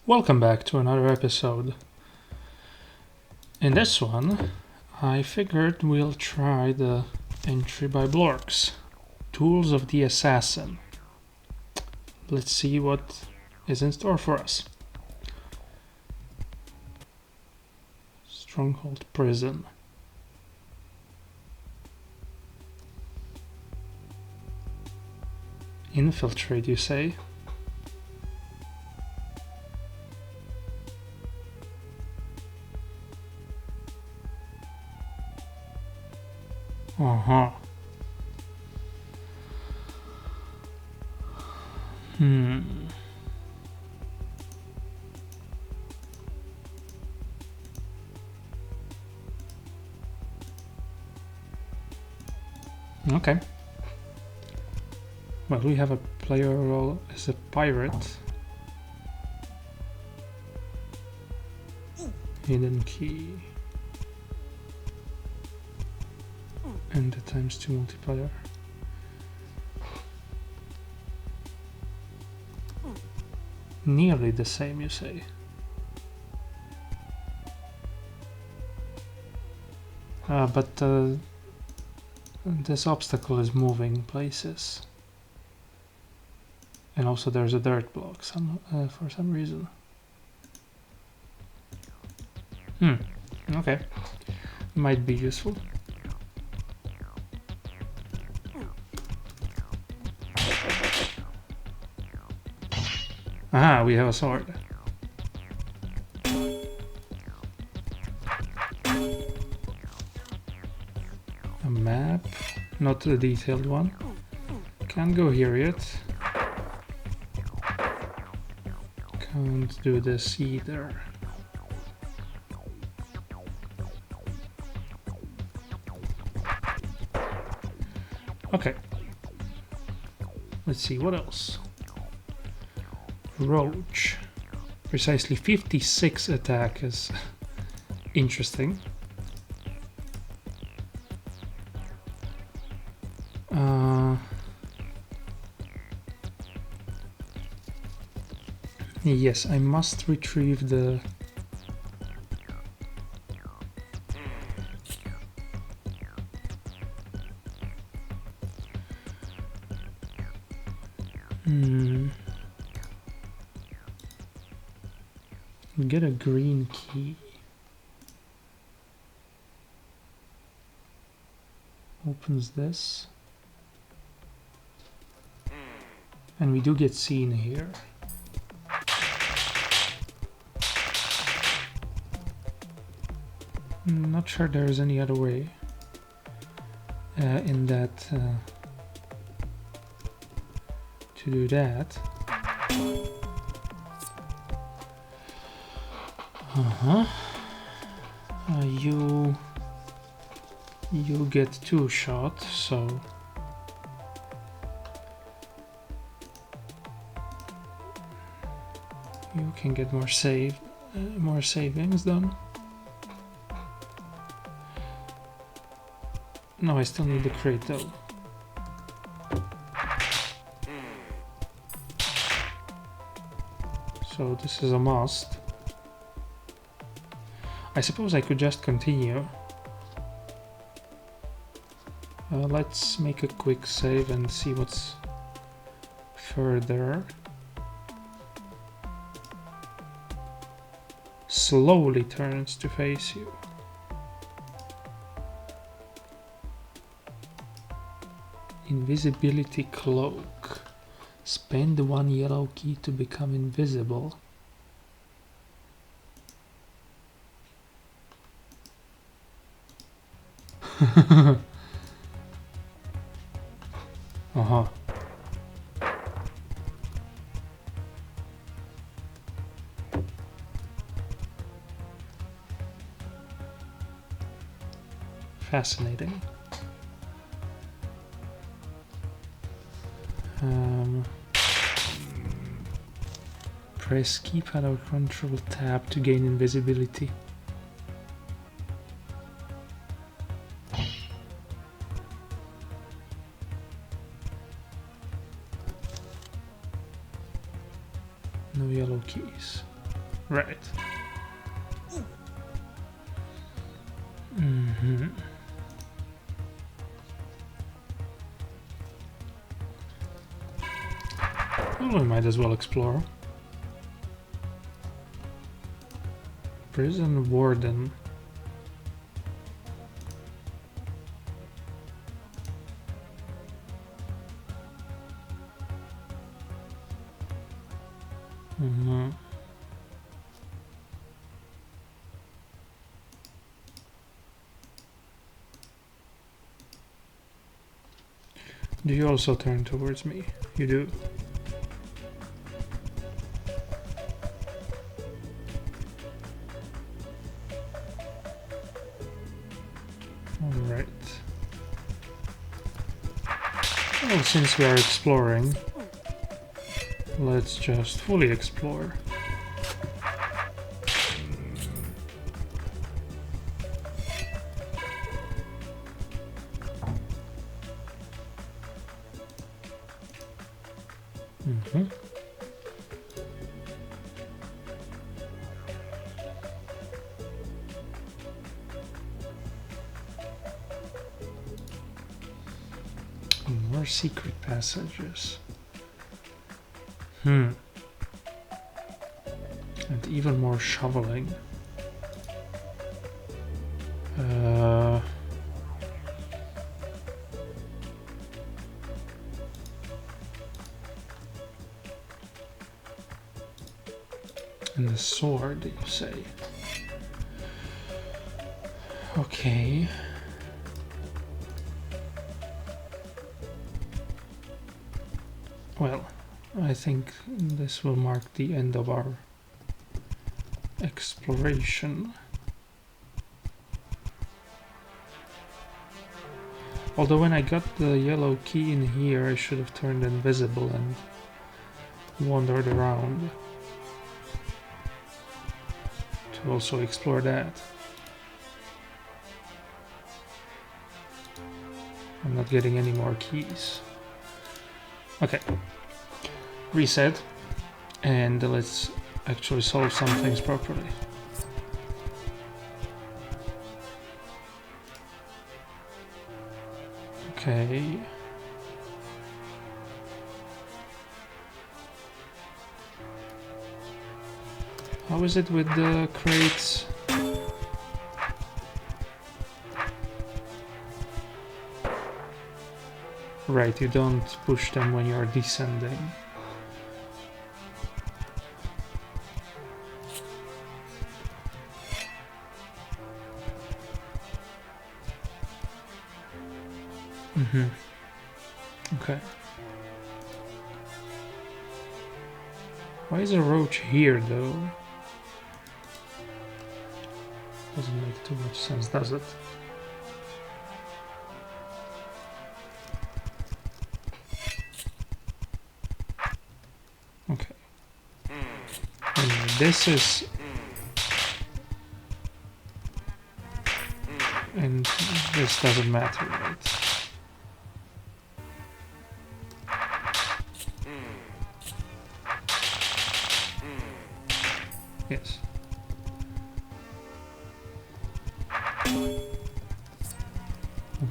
Welcome back to another episode. In this one, I figured we'll try the entry by Blorks, Tools of the Assassin. Let's see what is in store for us. Stronghold Prison. Infiltrate, you say? Uh-huh. Okay. Well, we have a player role as a pirate. Hidden key. And the ×2 multiplier. Nearly the same, you say? But this obstacle is moving places. And also there's a dirt block for some reason. Okay. Might be useful. Aha, we have a sword. A map, not the detailed one. Can't go here yet. Can't do this either. Okay. Let's see, what else? Roach. Precisely 56 attack is interesting. Yes, I must retrieve the... Get a green key. Opens this. And we do get seen here. Not sure there's any other way in that to do that. You get 2 shots, so you can get more savings done. No, I still need the crate though. So this is a must. I suppose I could just continue. Let's make a quick save and see what's further. Slowly turns to face you. Invisibility cloak. Spend 1 yellow key to become invisible. Uh-huh. Fascinating. Press keypad or control tab to gain invisibility. No yellow keys. Right. Mm-hmm. Well, we might as well explore. Prison warden. Mm-hmm. Do you also turn towards me? You do. Alright. Well, since we are exploring, let's just fully explore. Mm-hmm. More secret passages. And even more shoveling. And the sword, you say? Okay. Well, I think this will mark the end of our exploration. Although when I got the yellow key in here, I should have turned invisible and wandered around to also explore that. I'm not getting any more keys. Okay. Reset. And let's actually solve some things properly. Okay. How is it with the crates? Right, you don't push them when you're descending. Okay. Why is a roach here, though? Doesn't make too much sense, does it? Okay. Anyway, this is... And this doesn't matter, right? Yes.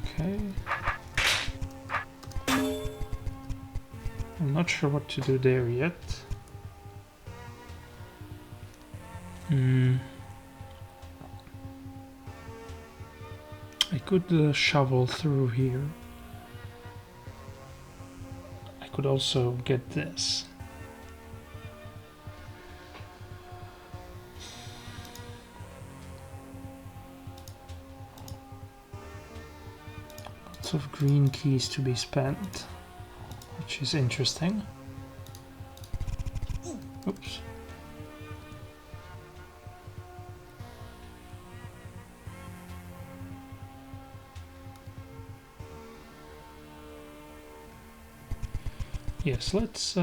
Okay. I'm not sure what to do there yet. I could shovel through here. I could also get this. Lots of green keys to be spent, which is interesting. Oops. Yes, let's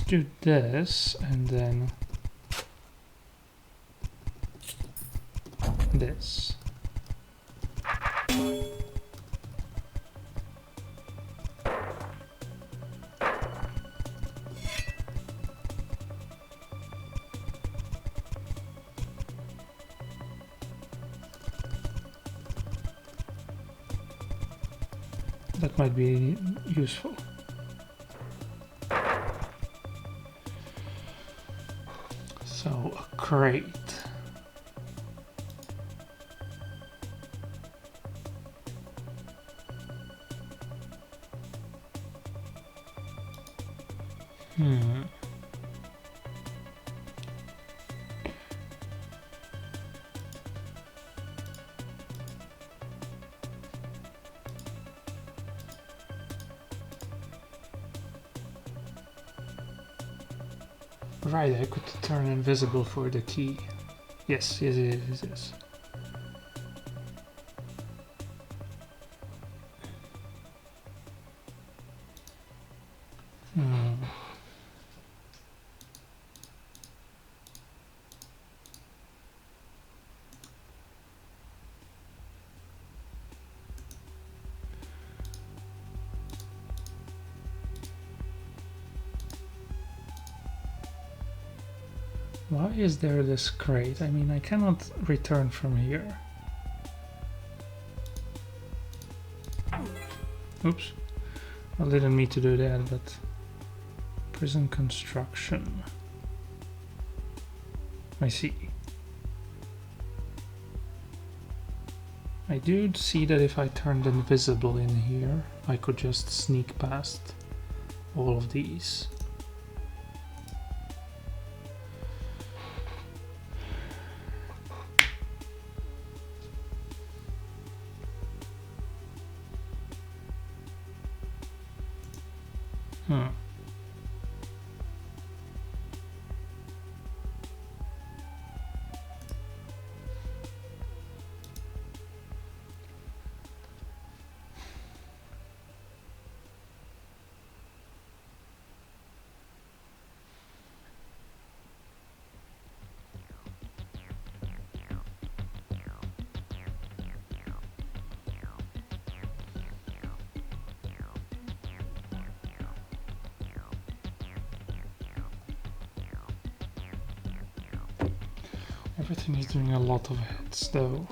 do this and then this. That might be useful. So, a crate. Right, I could turn invisible for the key. Yes, yes. Why is there this crate? I mean, I cannot return from here. Oops. I didn't mean to do that, but... Prison construction. I see. I do see that if I turned invisible in here, I could just sneak past all of these. Everything is doing a lot of hits though.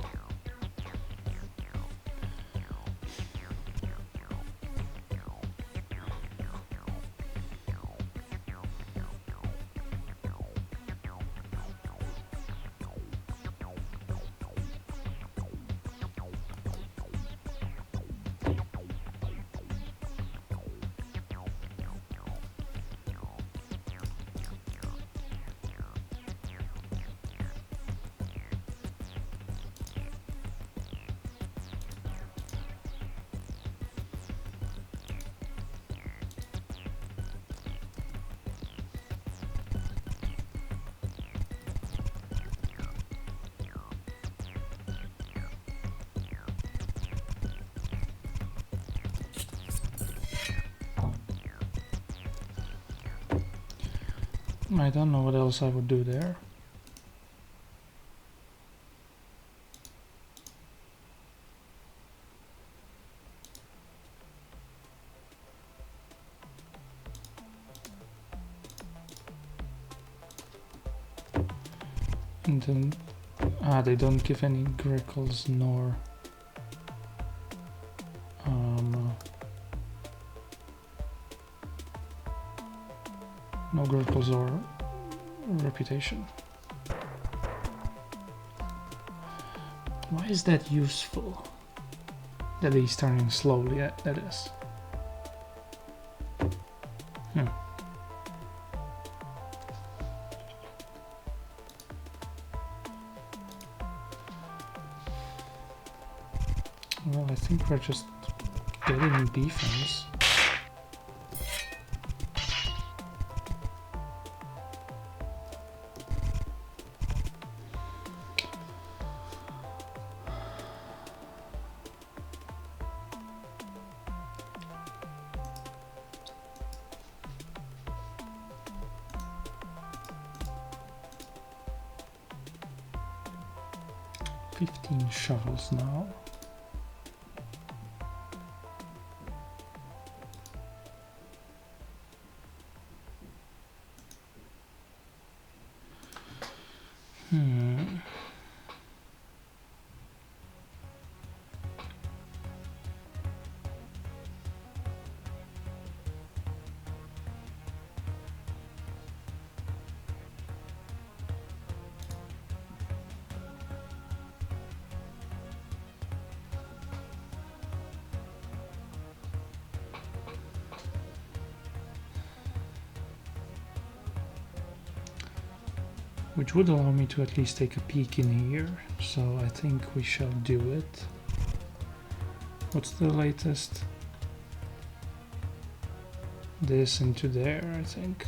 I don't know what else I would do there. And then, they don't give any grickles nor no grickles or reputation. Why is that useful? That he's turning slowly, that is. Well, I think we're just getting defense. Shovels now. which would allow me to at least take a peek in here, so I think we shall do it. What's the latest? This into there, I think.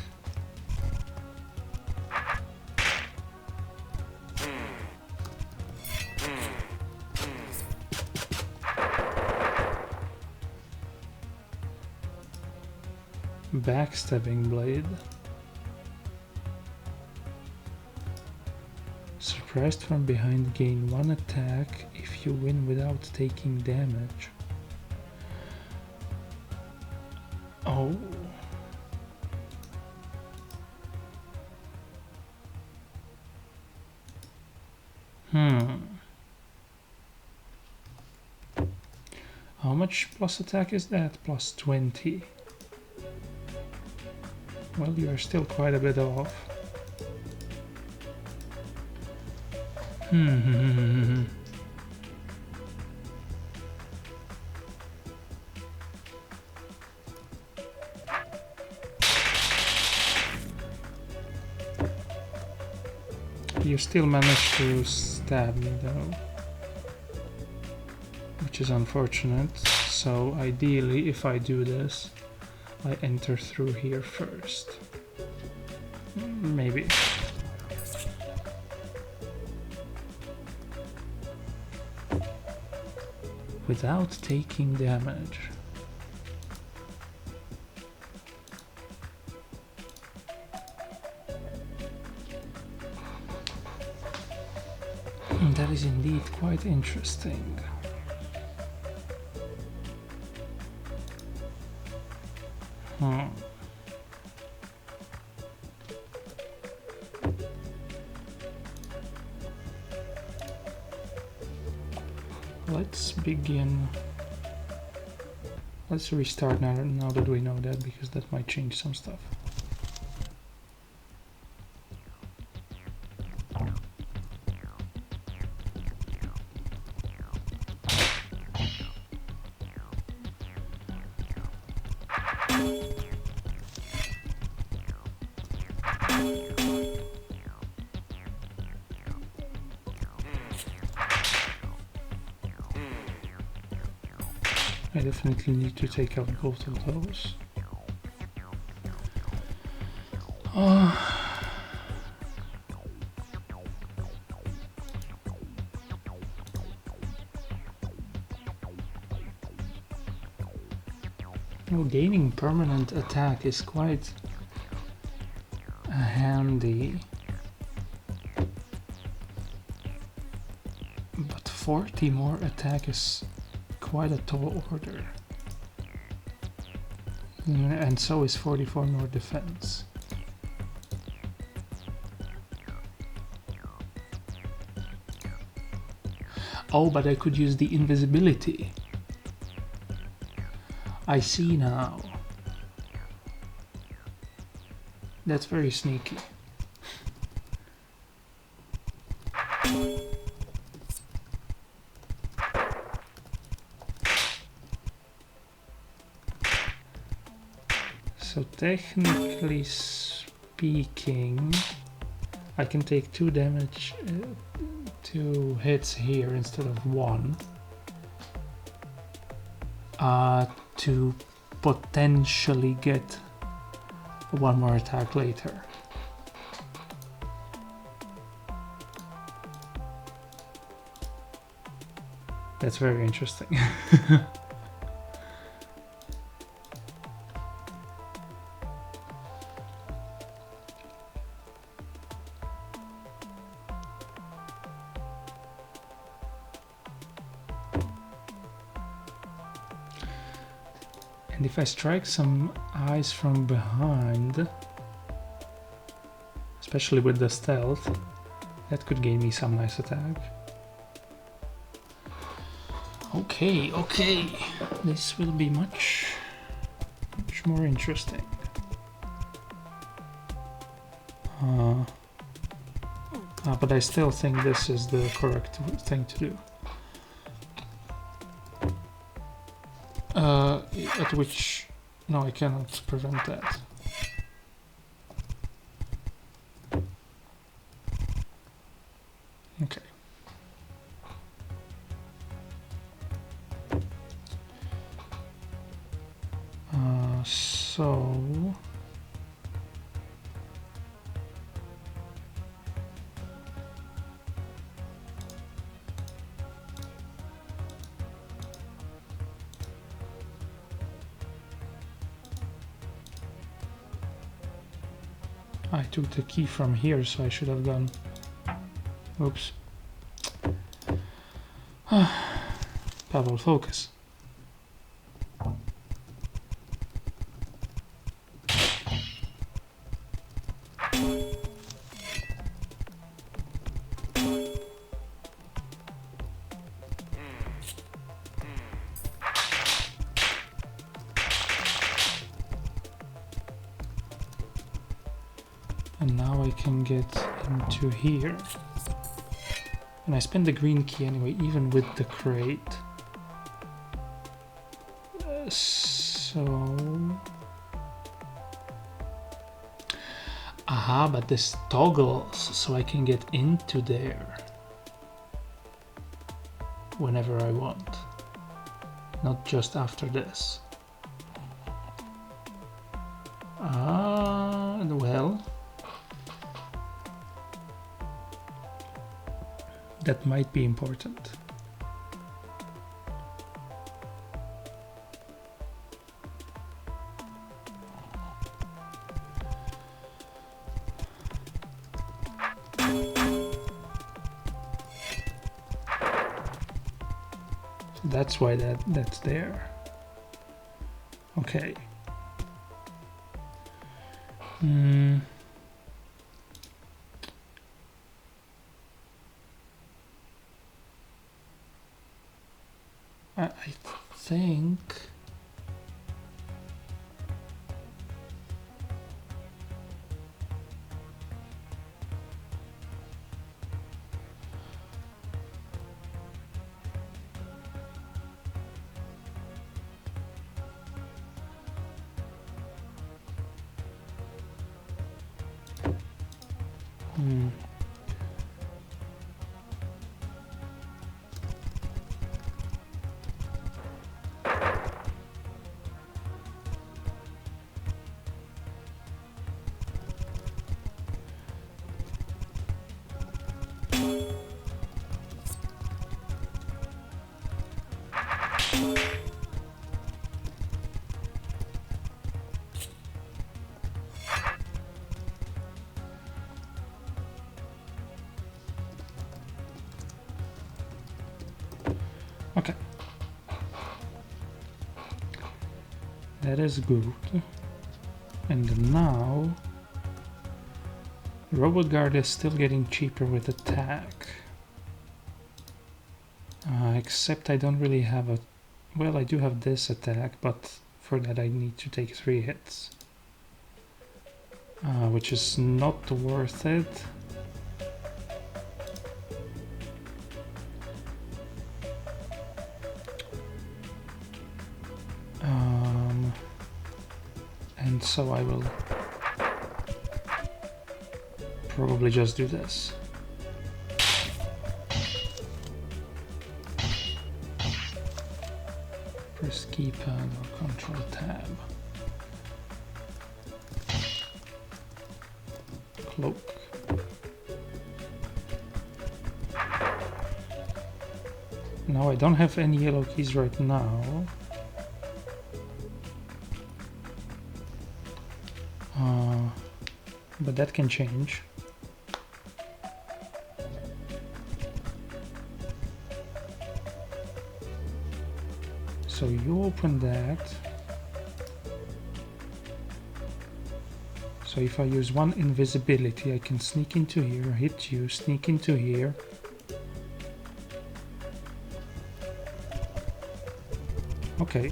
Backstabbing blade. Surprised from behind, gain 1 attack if you win without taking damage. Oh. How much plus attack is that? Plus 20. Well, you are still quite a bit off. You still managed to stab me though, which is unfortunate. So ideally, if I do this, I enter through here first. Maybe. Without taking damage. That is indeed quite interesting. Let's begin. Let's restart now that we know that, because that might change some stuff. I definitely need to take out both of those. Well, gaining permanent attack is quite handy, but 40 more attack is quite a tall order, and so is 44 more defense. Oh, but I could use the invisibility. I see now. That's very sneaky. So technically speaking, I can take 2 damage, 2 hits here instead of 1, to potentially get 1 more attack later. That's very interesting. And if I strike some eyes from behind, especially with the stealth, that could gain me some nice attack. Okay, okay, this will be much more interesting. But I still think this is the correct thing to do. At which, no, I cannot prevent that. So I took the key from here, so I should have gone. Oops. Pavel, focus. And now I can get into here. And I spent the green key anyway, even with the crate. So... Aha, but this toggles, so I can get into there whenever I want. Not just after this. Well... That might be important. So that's why that's there. Okay. I think okay. That is good. And now Robot Guard is still getting cheaper with attack. Except I don't really have a... Well, I do have this attack, but for that I need to take 3 hits. Which is not worth it. And so I will probably just do this. Press keypad or control tab. Cloak. Now I don't have any yellow keys right now. But that can change. So you open that. So if I use 1 invisibility, I can sneak into here, hit you, sneak into here. Okay.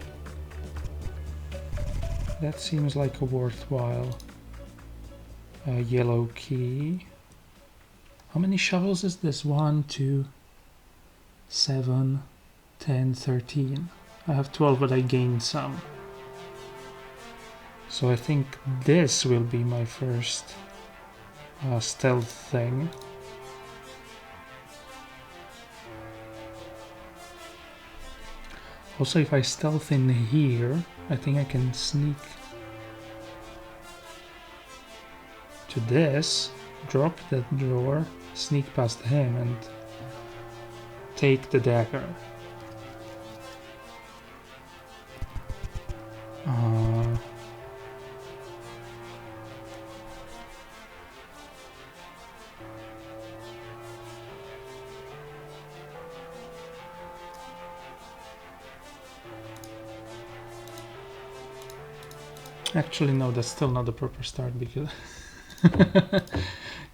That seems like a worthwhile yellow key. How many shovels is this? 1, 2, 7, 10, 13. I have 12, but I gained some. So I think this will be my first stealth thing. Also, if I stealth in here, I think I can sneak to this, drop that drawer, sneak past him, and take the dagger. Actually, no, that's still not the proper start because...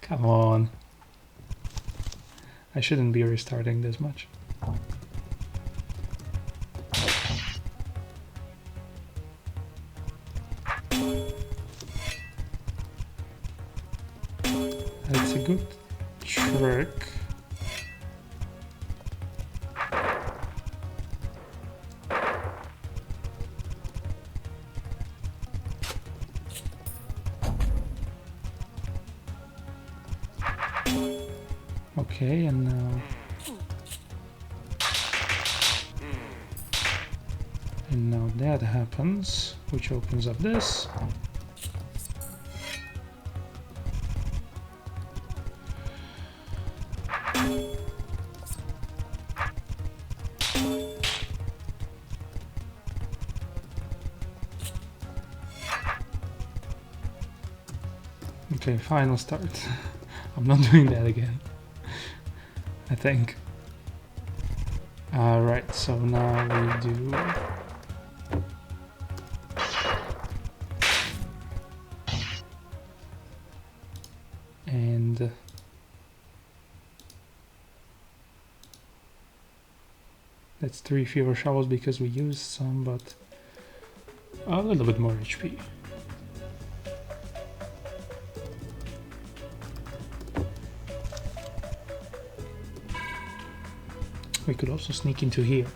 Come on. I shouldn't be restarting this much. That's a good trick. Okay, and now... And now that happens, which opens up this. Okay, final start. I'm not doing that again, I think. Right, so now we do... And... That's 3 fewer shovels because we used some, but a little bit more HP. We could also sneak into here,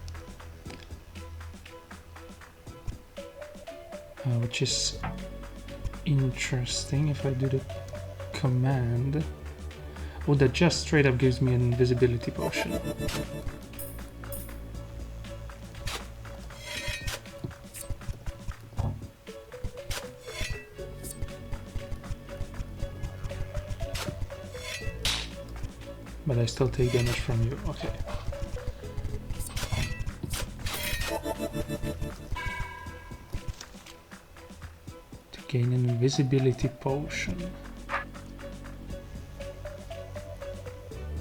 which is interesting if I do the command. Oh, that just straight up gives me an invisibility potion. But I still take damage from you, okay. To gain an invisibility potion.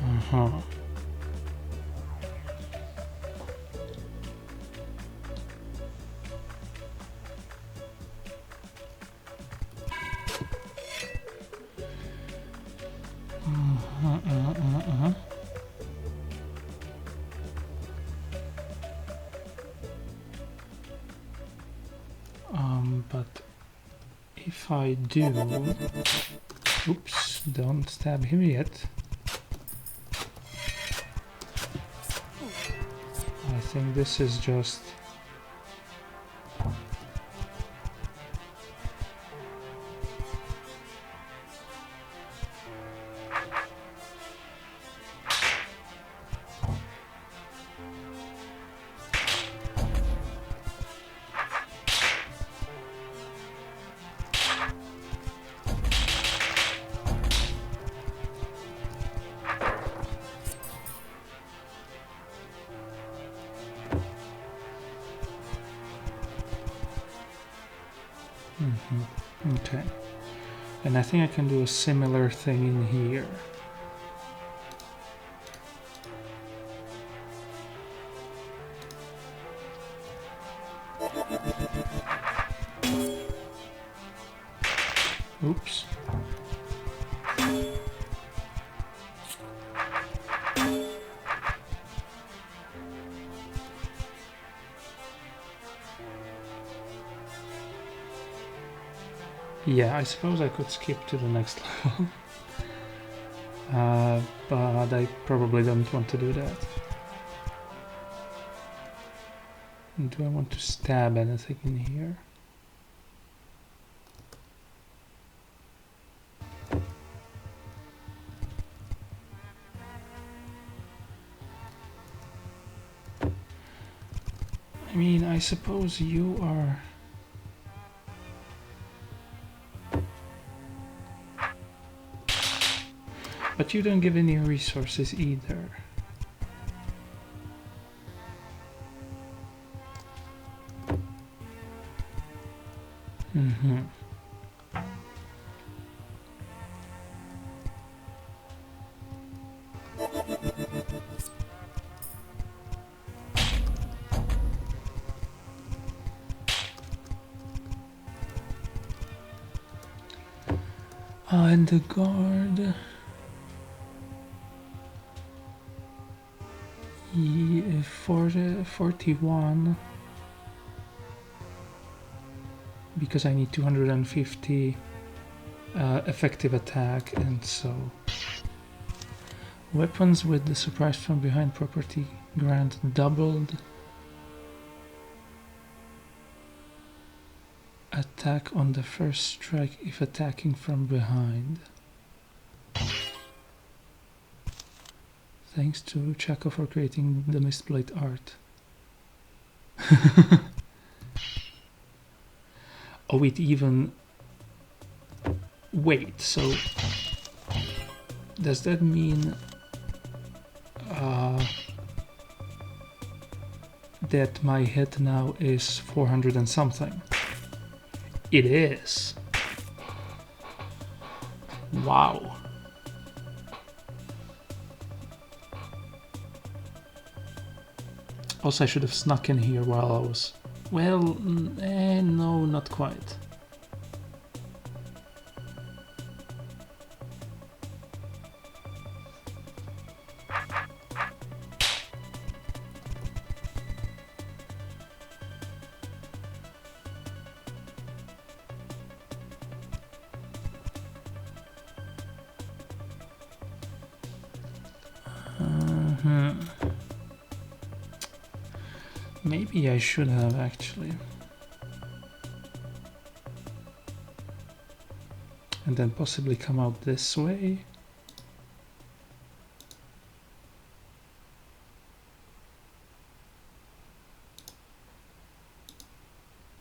Uh-huh. But if I do... Oops, don't stab him yet. I think this is just... Okay, and I think I can do a similar thing in here. Oops. Yeah, I suppose I could skip to the next level. But I probably don't want to do that. Do I want to stab anything in here? I mean, I suppose you are... But you don't give any resources either. Mm-hmm. And the guard... 41 because I need 250 effective attack, and so weapons with the surprise from behind property grant doubled attack on the first strike if attacking from behind. Thanks to Chaco for creating the Mistblade art. Oh, it even... Wait, so... Does that mean... that my hit now is 400 and something? It is. Wow. Also, I should have snuck in here while I was... Well, no, not quite. Maybe I should have actually. And then possibly come out this way.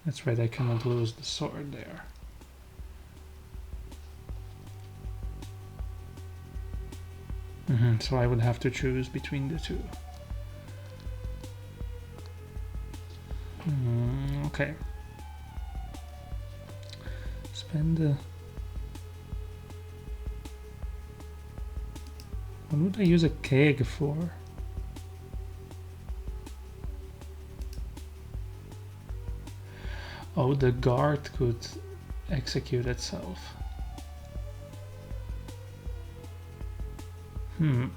That's right, I cannot lose the sword there. So I would have to choose between the two. Okay. Spend what would I use a keg for? Oh, the guard could execute itself. For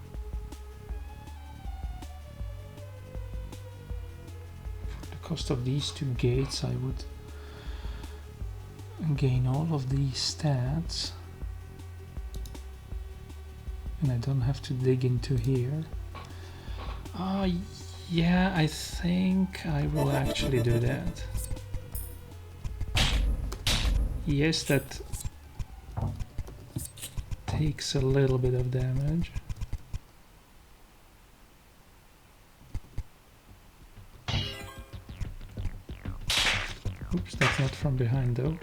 the cost of these two gates, I would gain all of these stats. And I don't have to dig into here. Yeah, I think I will actually do that. Yes, that takes a little bit of damage. Oops, that's not from behind though.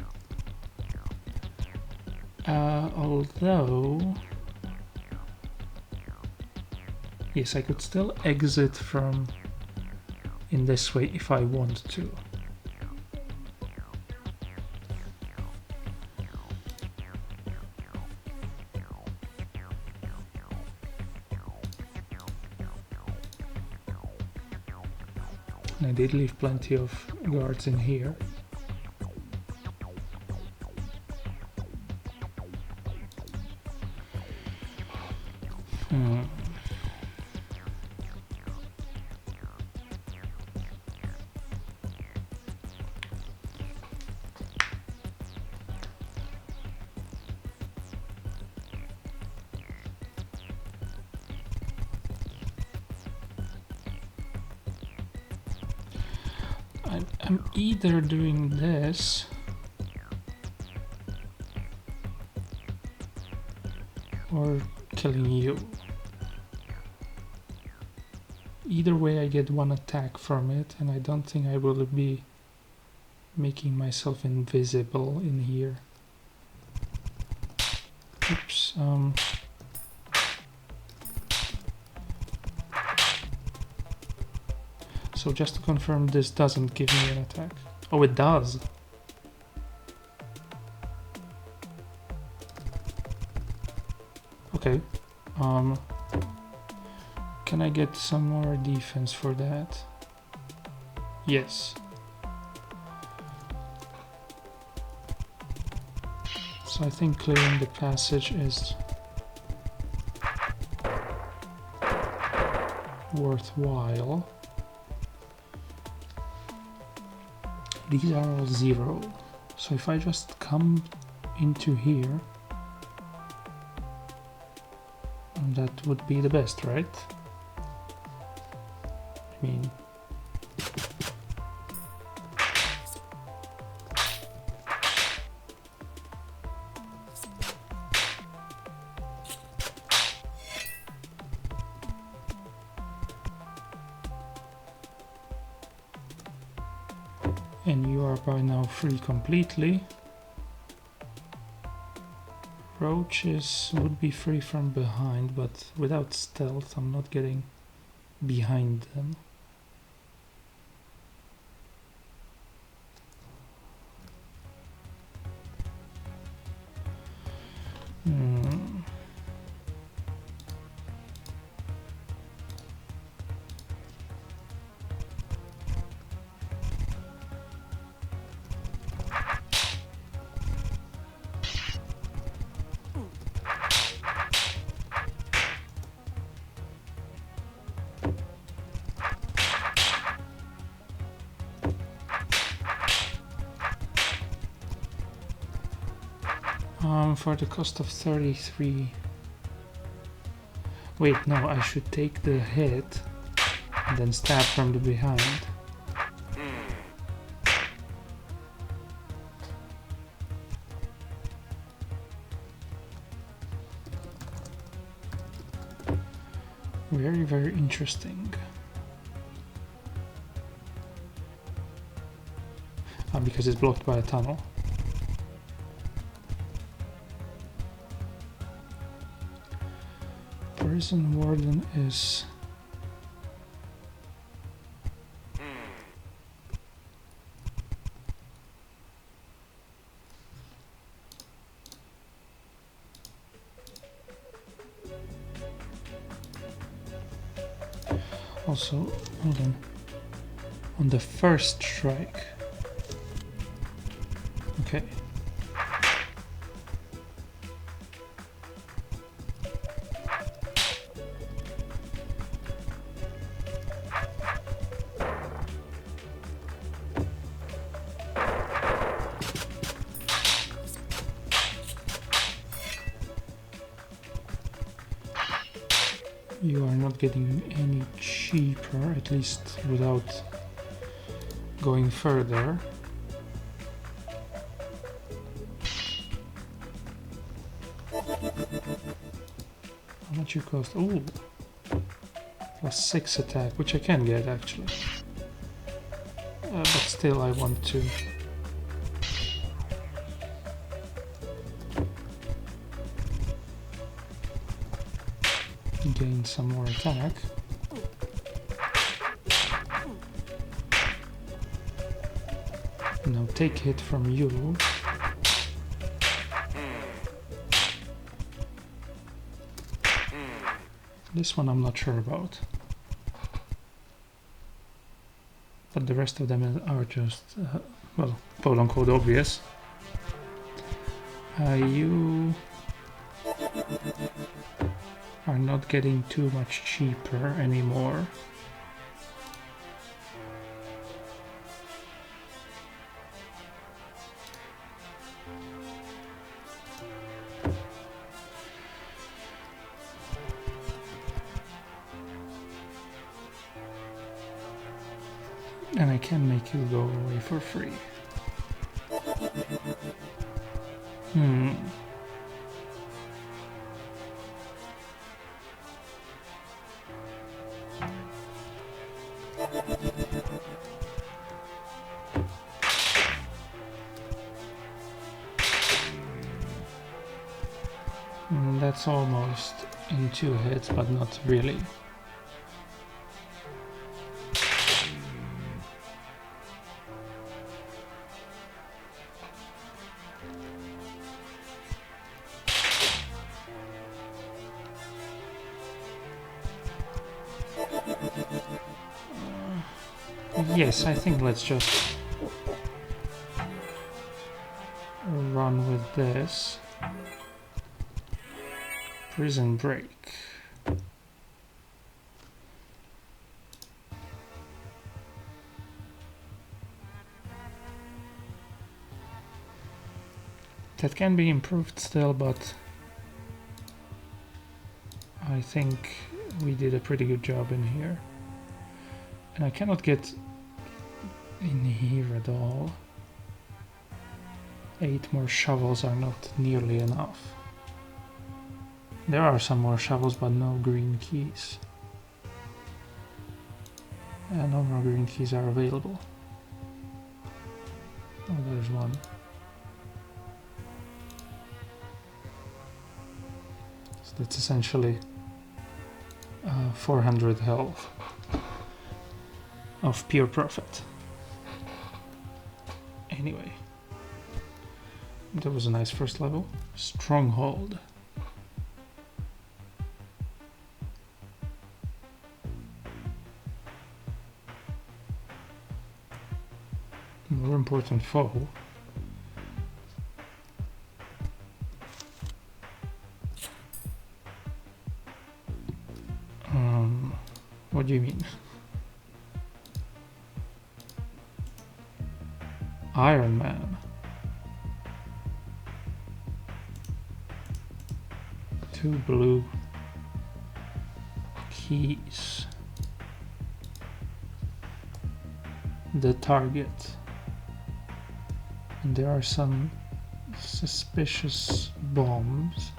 Although... Yes, I could still exit from in this way if I want to. And I did leave plenty of guards in here. I'm either doing this or killing you. Either way I get one attack from it, and I don't think I will be making myself invisible in here. Oops. So just to confirm, this doesn't give me an attack. Oh, it does. Okay. Can I get some more defense for that? Yes. So I think clearing the passage is worthwhile. These are all 0. So if I just come into here, that would be the best, right? I mean... And you are by now free completely. Roaches would be free from behind, but without stealth I'm not getting behind them. For the cost of 33. Wait, no, I should take the hit and then stab from the behind. Very, very interesting. Because it's blocked by a tunnel. Prison warden is... Also, hold on the first strike. Okay. You are not getting any cheaper, at least without going further. How much you cost? Ooh, +6 attack, which I can get actually. But still I want to gain some more attack. Now take hit from you. This one I'm not sure about. But the rest of them are just, well, quote-unquote obvious. You are not getting too much cheaper anymore. And I can make you go away for free. That's almost in 2 hits, but not really. Yes, I think let's just run with this. Prison break. That can be improved still, but I think we did a pretty good job in here. And I cannot get in here at all. 8 more shovels are not nearly enough. There are some more shovels, but no green keys. And no more green keys are available. Oh, there's one. So that's essentially 400 health of pure profit. Anyway, that was a nice first level. Stronghold. More important foe. What do you mean? Iron Man. 2 blue keys. The target. And there are some suspicious bombs.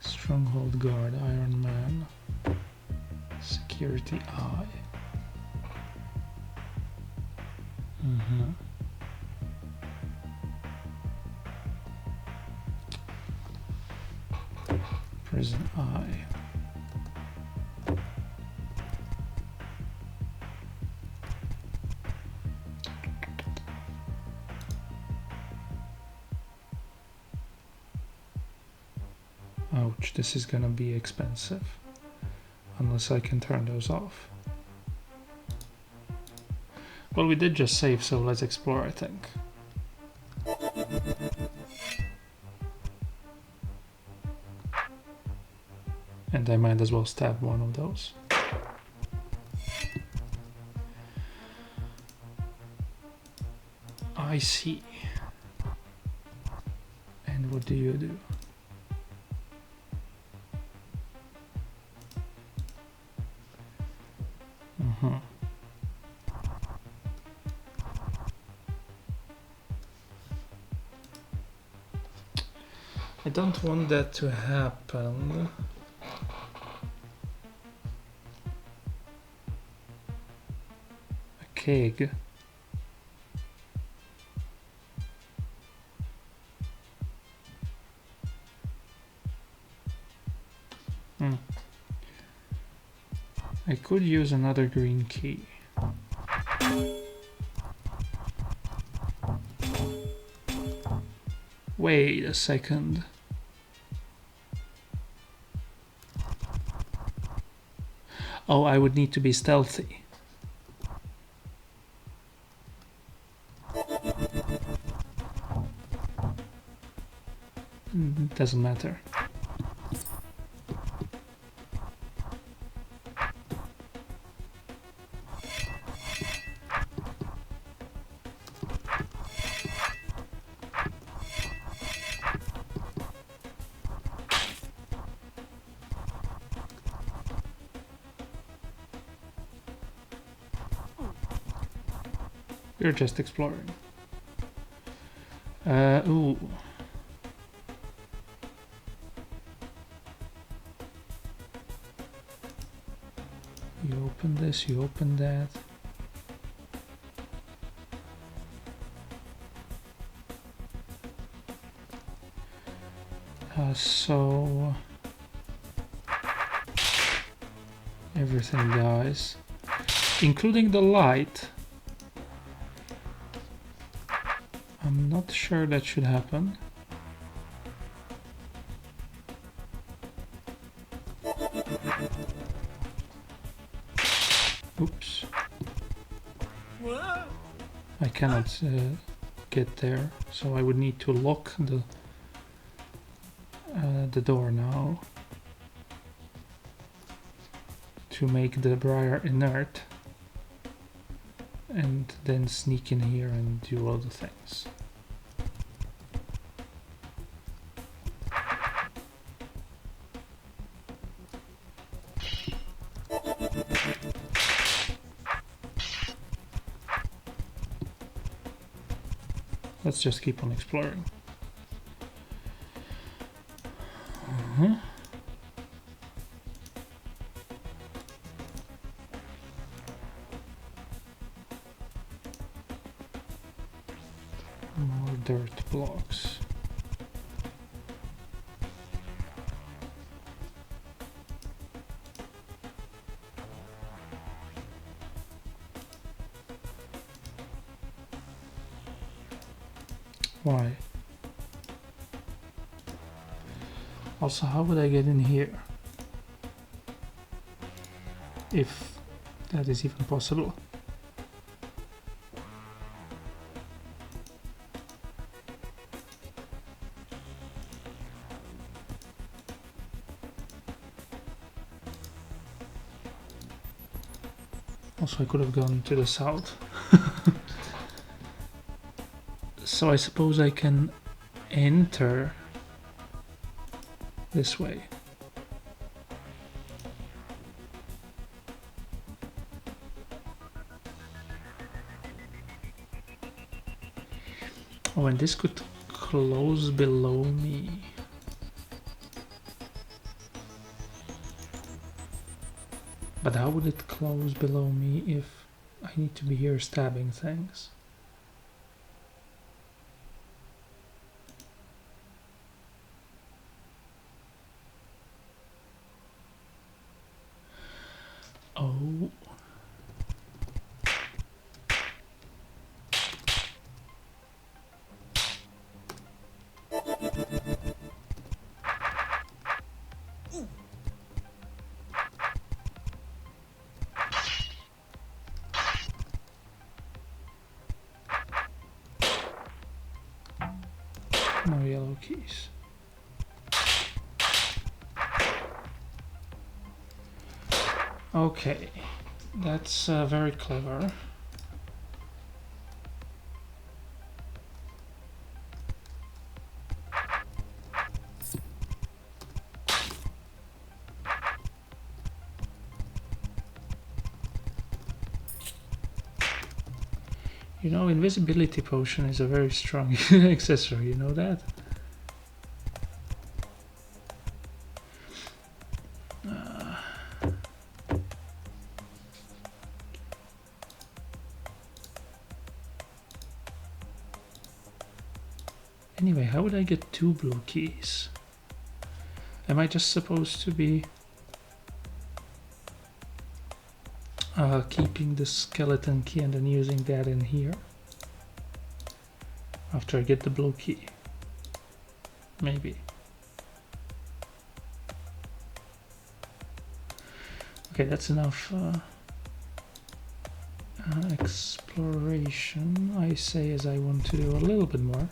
Stronghold guard, Iron Man, security eye. Prison eye. Ouch, this is gonna be expensive. Unless I can turn those off. Well, we did just save, so let's explore, I think. And I might as well stab one of those. I see. And what do you do? I don't want that to happen. A keg. I could use another green key. Wait a second. Oh, I would need to be stealthy. Doesn't matter. We're just exploring. Ooh. You open this, you open that. So everything dies, including the light. I'm not sure that should happen. Oops. I cannot get there, so I would need to lock the door now to make the briar inert, and then sneak in here and do all the things. Let's just keep on exploring. More dirt blocks. Why? Also, how would I get in here? If that is even possible. Also, I could have gone to the south. So I suppose I can enter this way. Oh, and this could close below me. But how would it close below me if I need to be here stabbing things? Oh. No yellow keys. Okay, that's very clever. You know, invisibility potion is a very strong accessory, you know that? Anyway, how would I get 2 blue keys? Am I just supposed to be keeping the skeleton key and then using that in here after I get the blue key? Maybe. Okay, that's enough exploration. I say as I want to do a little bit more.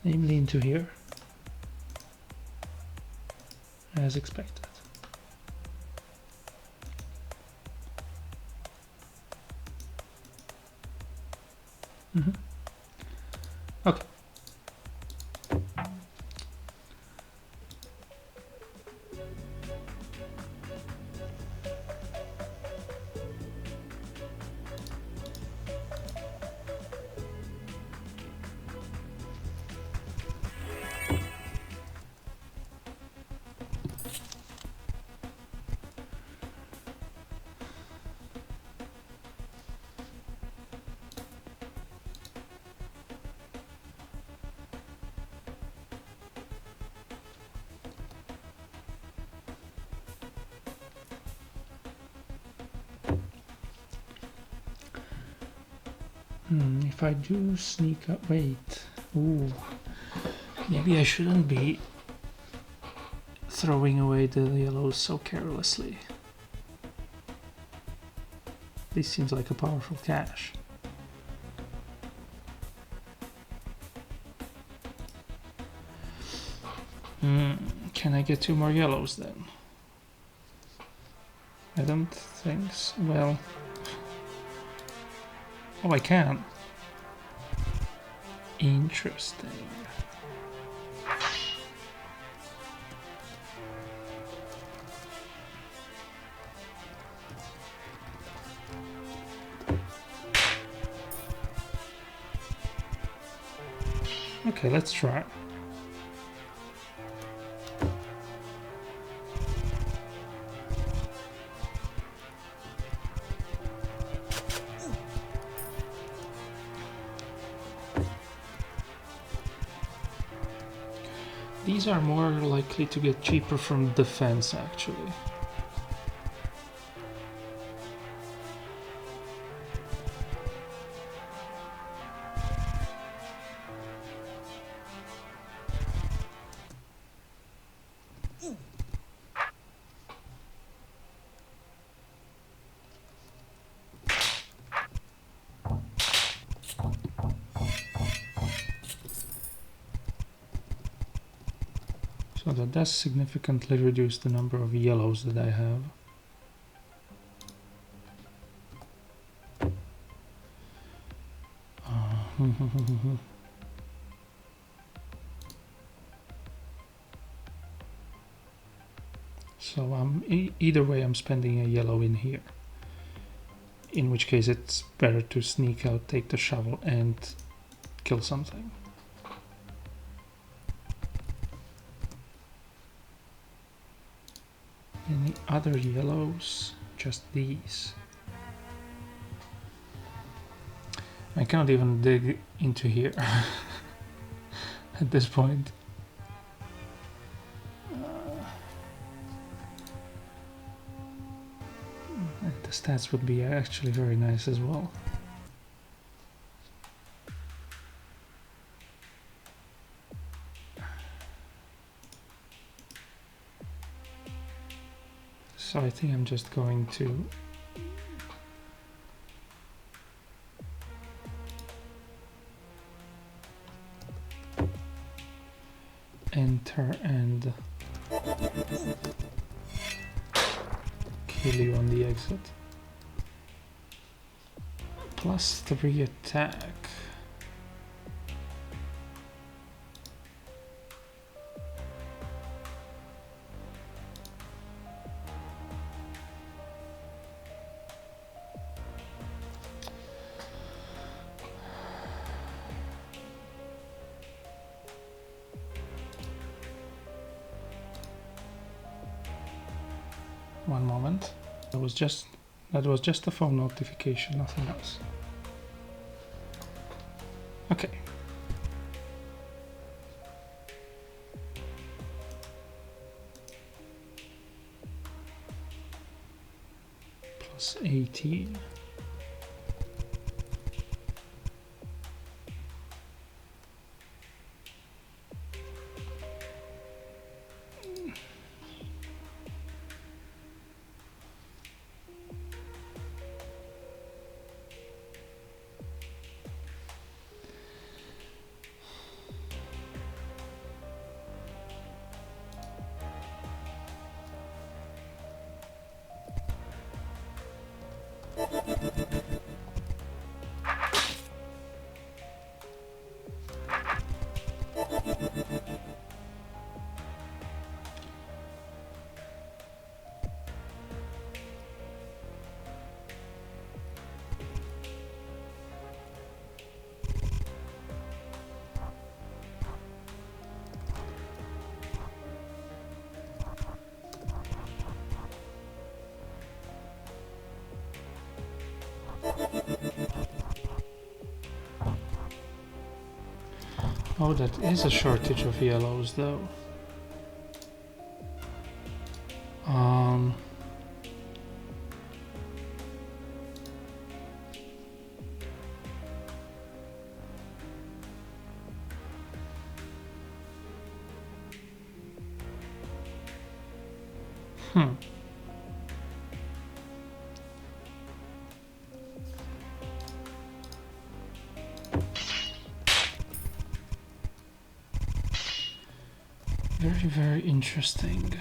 Namely into here, as expected. Okay. If I do sneak up, wait, ooh, maybe I shouldn't be throwing away the yellows so carelessly. This seems like a powerful cache. Can I get 2 more yellows then? I don't think so. Well, oh, I can. Interesting. Okay, let's try. These are more likely to get cheaper from defense, actually. So that does significantly reduce the number of yellows that I have. So either way I'm spending a yellow in here. In which case it's better to sneak out, take the shovel and kill something. Any other yellows? Just these. I cannot even dig into here at this point. The stats would be actually very nice as well. So I think I'm just going to enter and kill you on the exit. +3 attack. One moment. That was just a phone notification, nothing else. Okay. +18. Oh, that is a shortage of yellows, though. Hmm. Very, very interesting.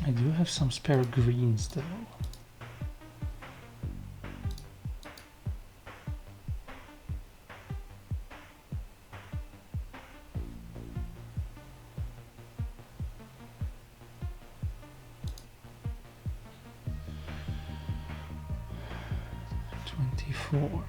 I do have some spare greens though. Four.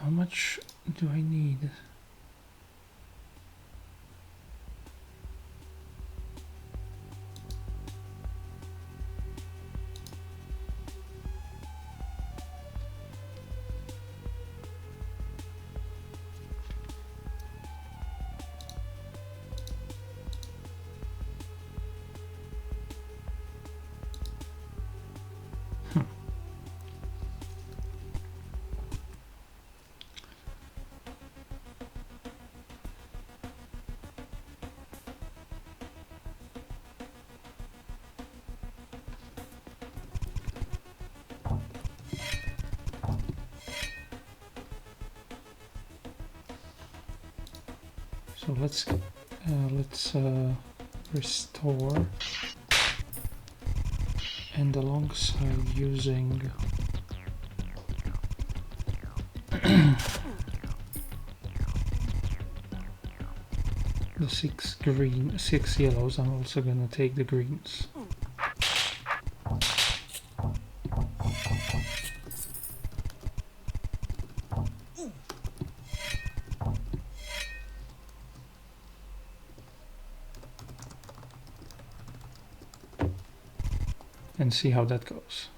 How much do I need? So let's restore, and alongside using the 6 yellows, I'm also gonna take the greens. And see how that goes.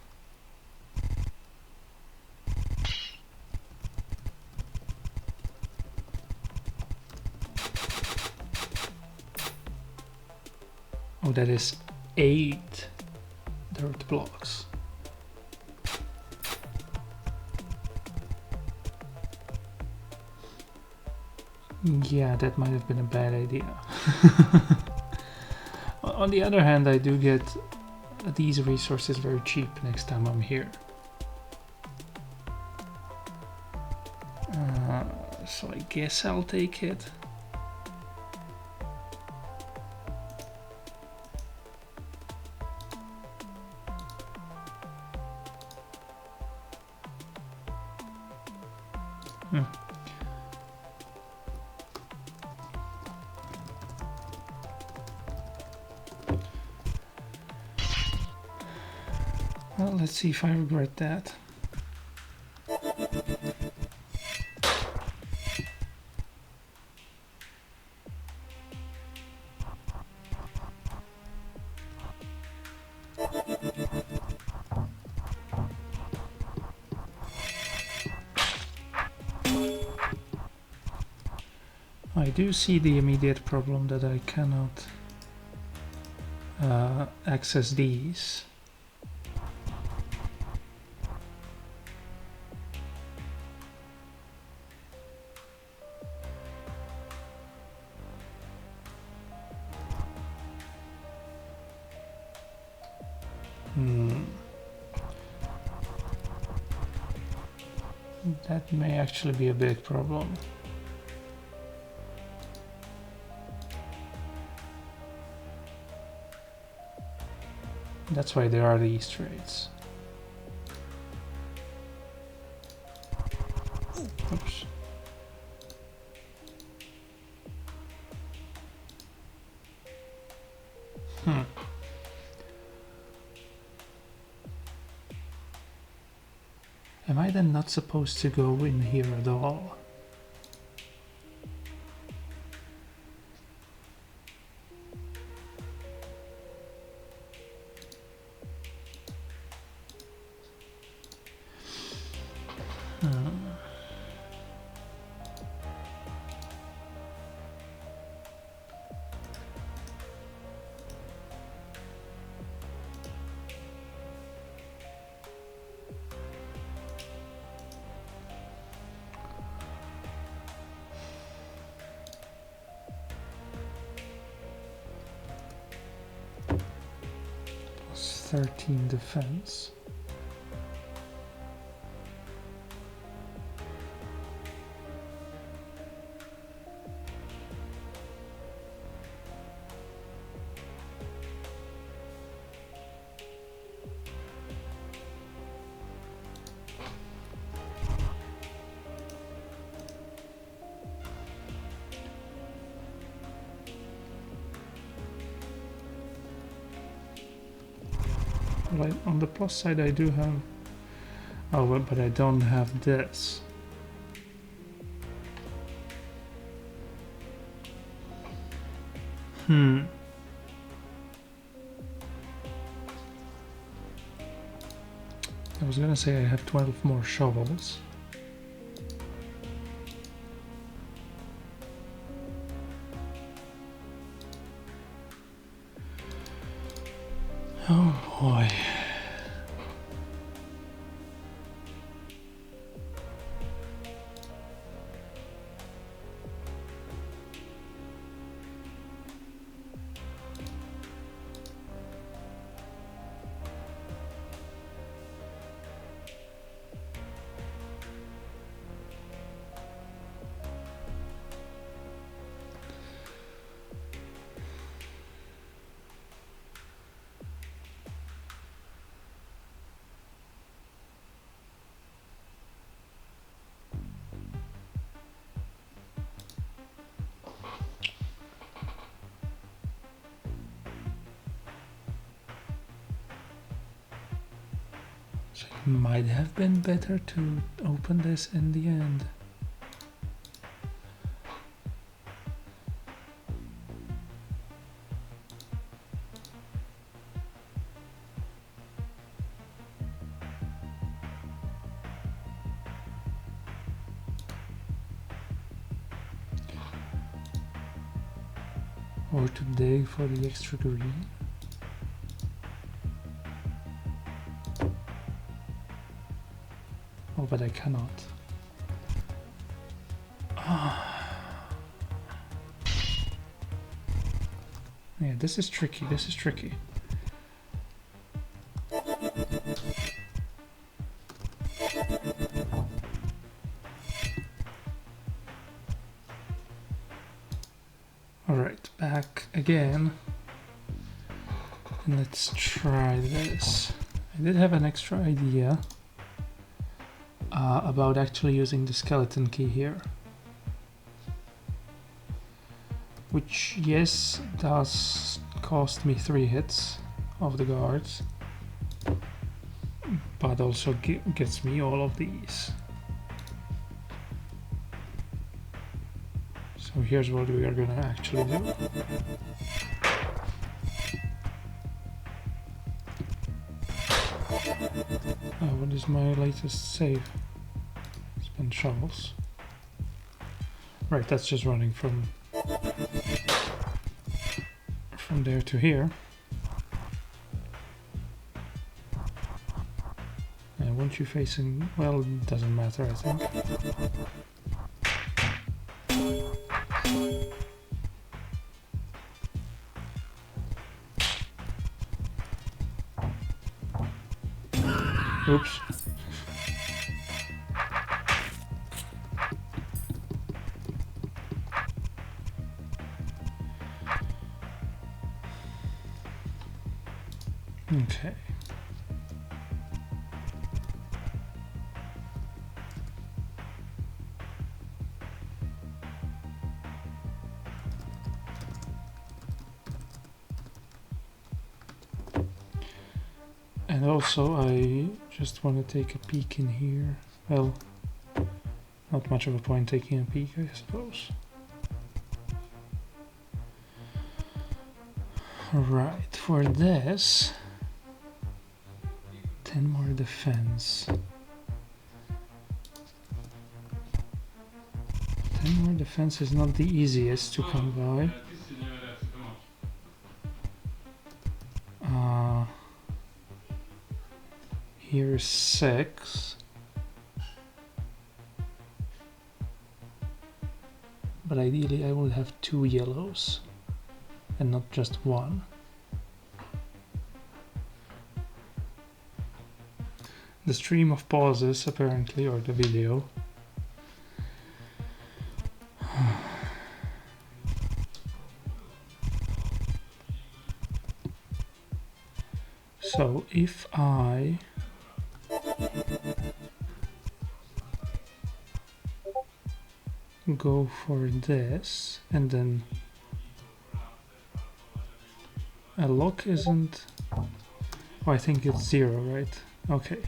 Oh, that is 8 dirt blocks. Yeah, that might have been a bad idea. On the other hand, I do get these resources very cheap next time I'm here. So I guess I'll take it. Well, let's see if I regret that. I do see the immediate problem that I cannot access these. That may actually be a big problem. That's why there are these trades. Oops. Am I then not supposed to go in here at all? Plus 13 defense. Well, on the plus side I do have... Oh, but I don't have this. I was gonna say I have 12 more shovels. Oh boy. So it might have been better to open this in the end. Or today for the extra green. Oh, but I cannot. Yeah, this is tricky, this is tricky. Alright, back again. And let's try this. I did have an extra idea about actually using the skeleton key here. Which, yes, does cost me 3 hits of the guards, but also gets me all of these. So here's what we are gonna actually do. What is my latest save? Spend shovels. Right, that's just running from there to here. And once you're facing, well, it doesn't matter, I think. Oops. Okay. And also I just want to take a peek in here. Well, not much of a point taking a peek, I suppose. Right, for this, 10 more defense. 10 more defense is not the easiest to come by. Here's 6. But ideally I would have 2 yellows and not just 1. The stream of pauses apparently, or the video. So if I go for this and then a lock isn't, oh, I think it's 0, right? Okay.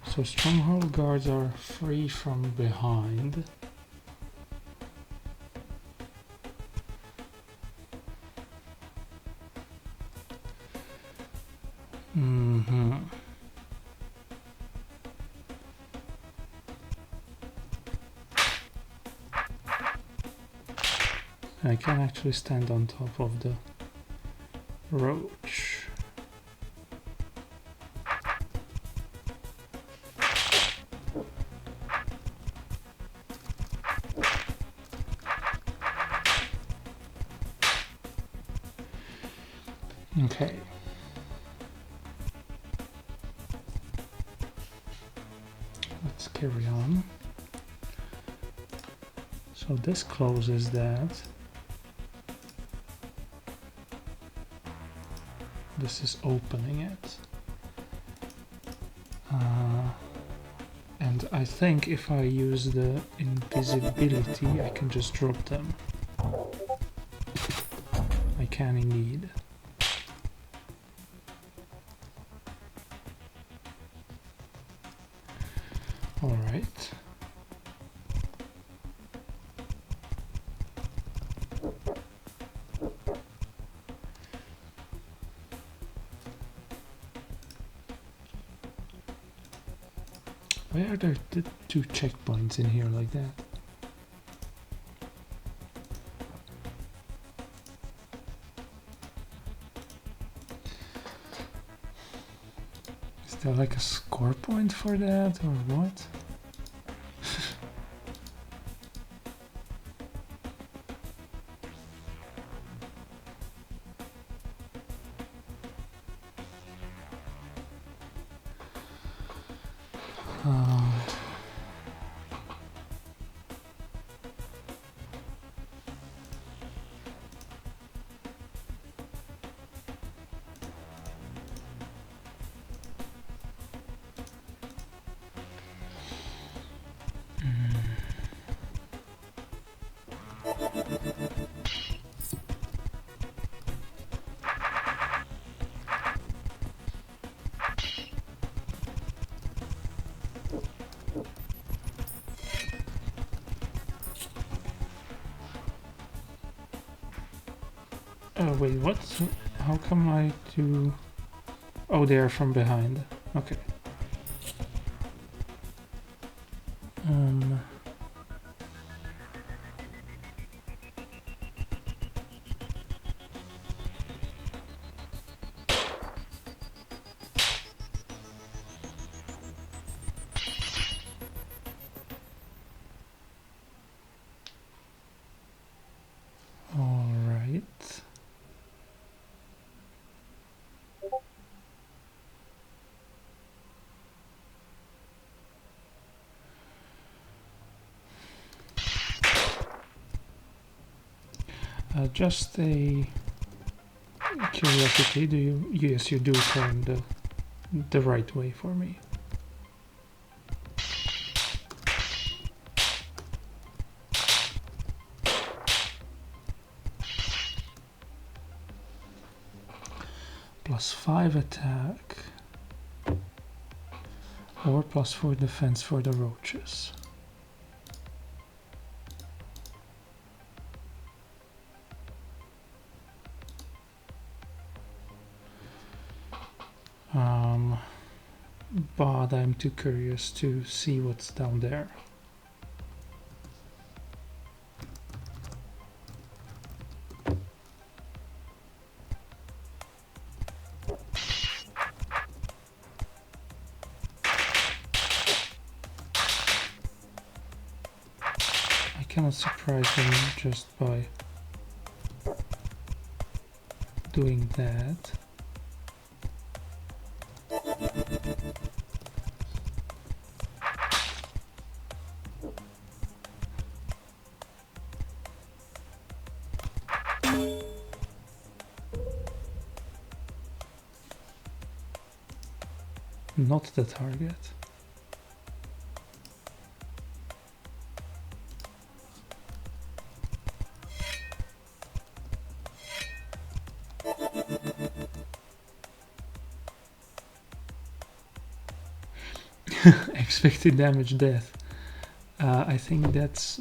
So stronghold guards are free from behind. I can actually stand on top of the roach. Okay. Let's carry on. So this closes that. This is opening it. And I think if I use the invisibility, I can just drop them. I can indeed. All right. Why are there 2 checkpoints in here like that? Is there like a score point for that or what? Wait, what? How come I do... Oh, they are from behind. Okay. All right. Just a curiosity, do you? Yes, you do turn the right way for me. +5 attack or +4 defense for the roaches. But I'm too curious to see what's down there. I cannot surprise them just by doing that. Not the target. Expected damage death. I think that's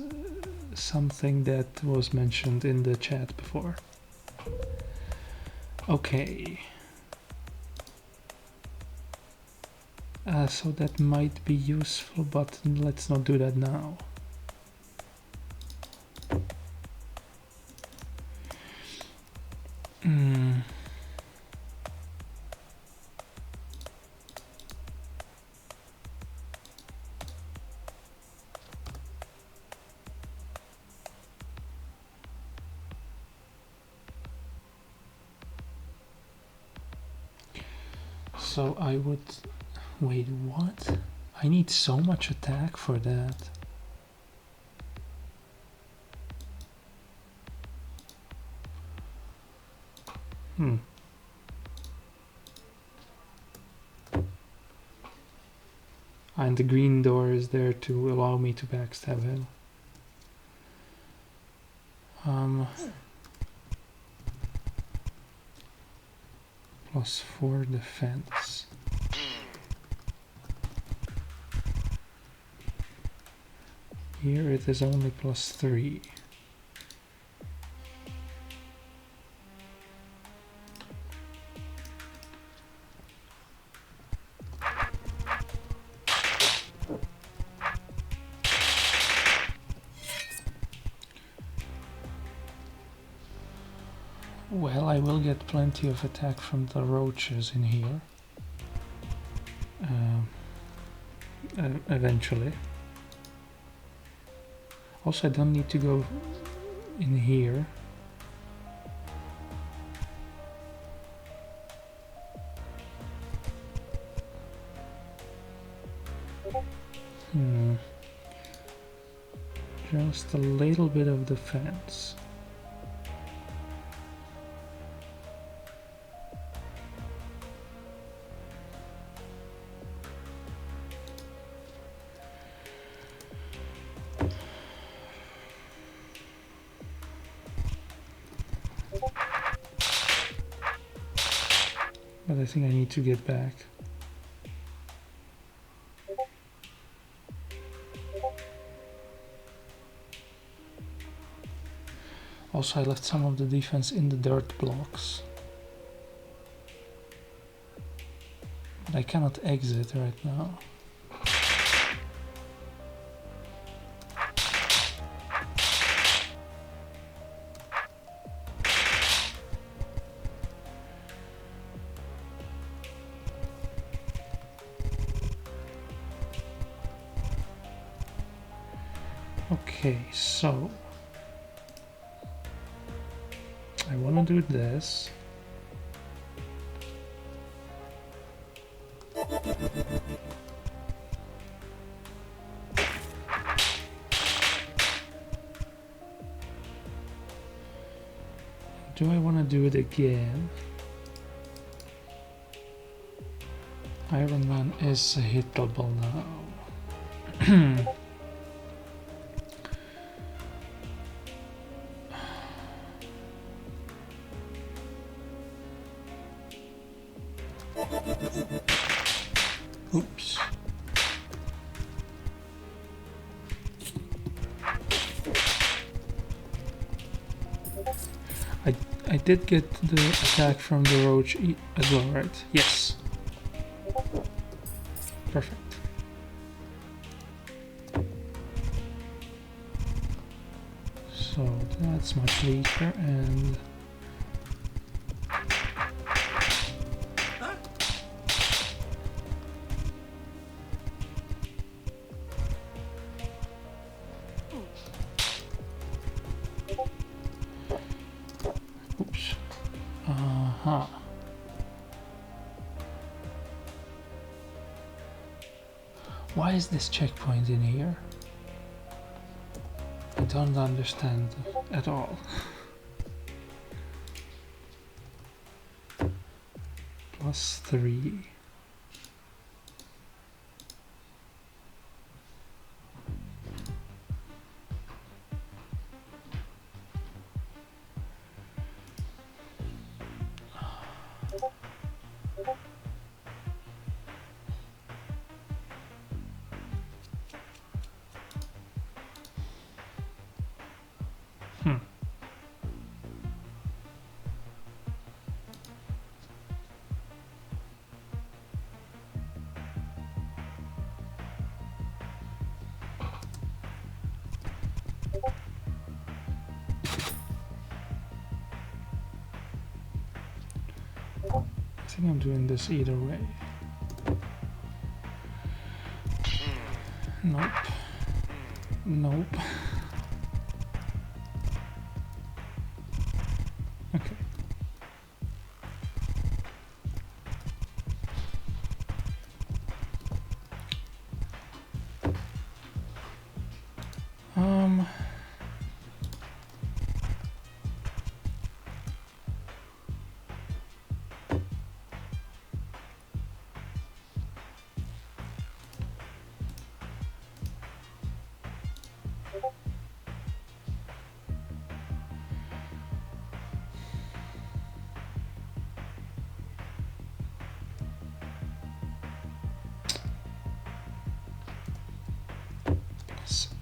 something that was mentioned in the chat before. Okay. So that might be useful, but let's not do that now. So I would... Wait, what? I need so much attack for that. And the green door is there to allow me to backstab him. +4 defense. Here it is only +3. Well, I will get plenty of attack from the roaches in here. Eventually. Also, I don't need to go in here. Just a little bit of defense. But I think I need to get back. Also, I left some of the defense in the dirt blocks. But I cannot exit right now. Okay, so I want to do this. Do I want to do it again? Iron Man is hittable now. Oops. I did get the attack from the roach as well, right? Yes. Perfect. So that's much weaker and... Oops. Uh-huh. Why is this checkpoint in here? I don't understand at all. +3. I think I'm doing this either way. Nope. Nope. Okay.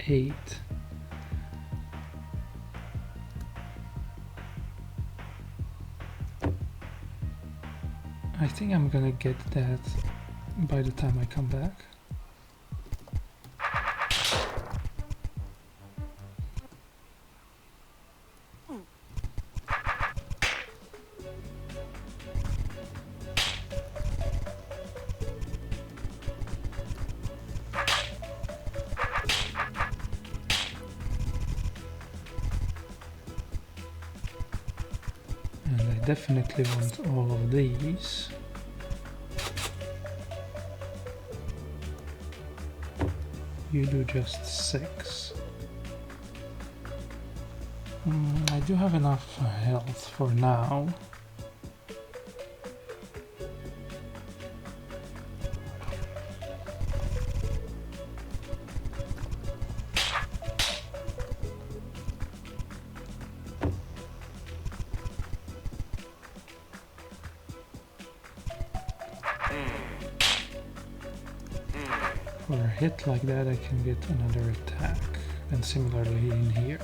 +8. I think I'm gonna get that by the time I come back. And I definitely want all of these. You do just 6. I do have enough health for now. For a hit like that I can get another attack, and similarly in here.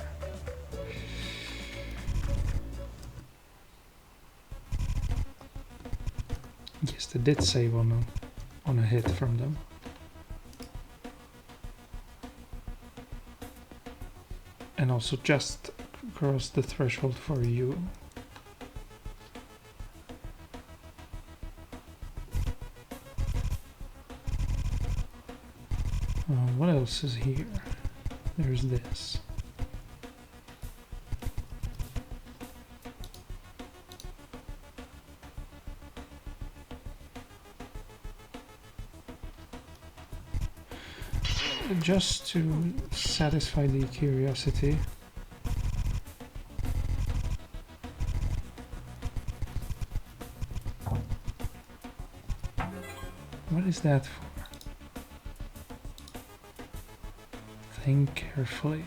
Yes, they did save on a hit from them. And also just cross the threshold for you. What else is here? There's this. Just to satisfy the curiosity. What is that for? Think carefully.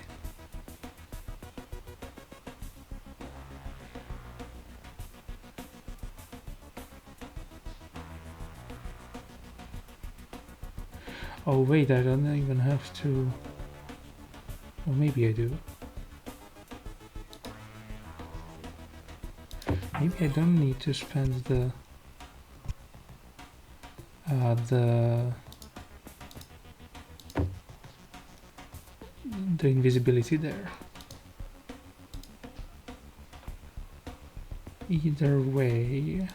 Oh wait, I don't even have to... Well, maybe I do. Maybe I don't need to spend the invisibility there. Either way,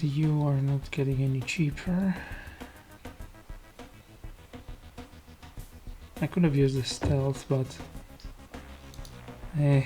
you are not getting any cheaper. I could have used the stealth, but eh.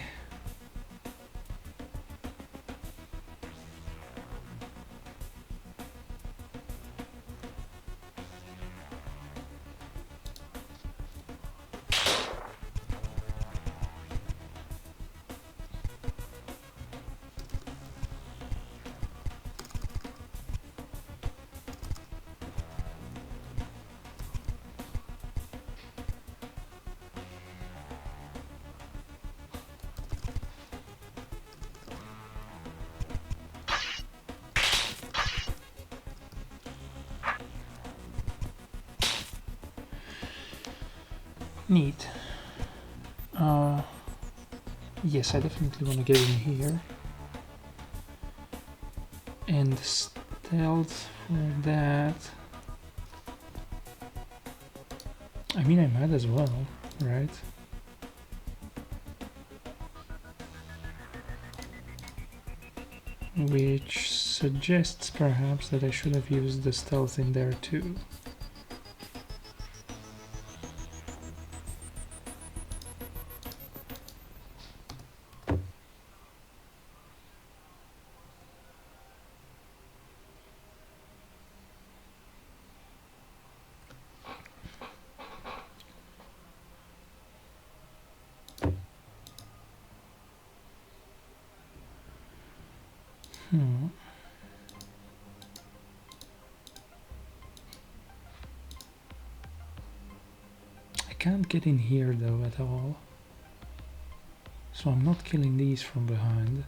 Neat. Yes, I definitely want to get in here. And stealth for that. I mean, I might as well, right? Which suggests perhaps that I should have used the stealth in there too. I can't get in here though at all. So I'm not killing these from behind.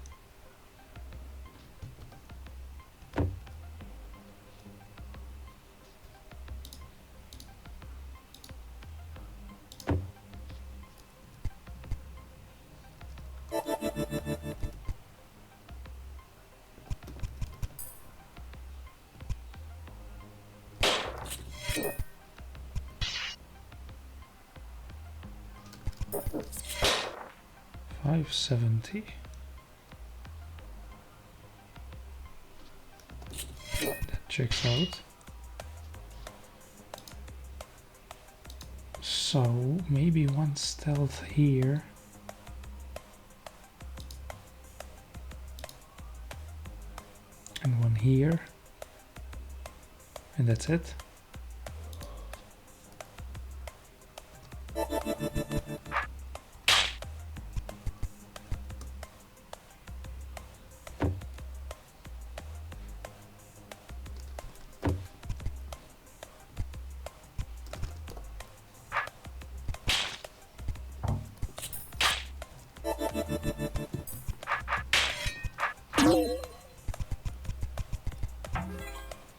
$570. That checks out. So maybe one stealth here. And one here. And that's it.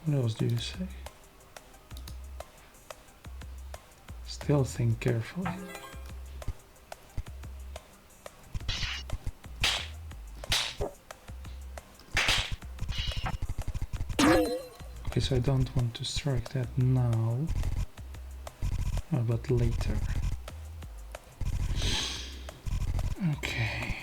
What else do you say? Still think carefully. Okay, so I don't want to strike that now, but later. Okay.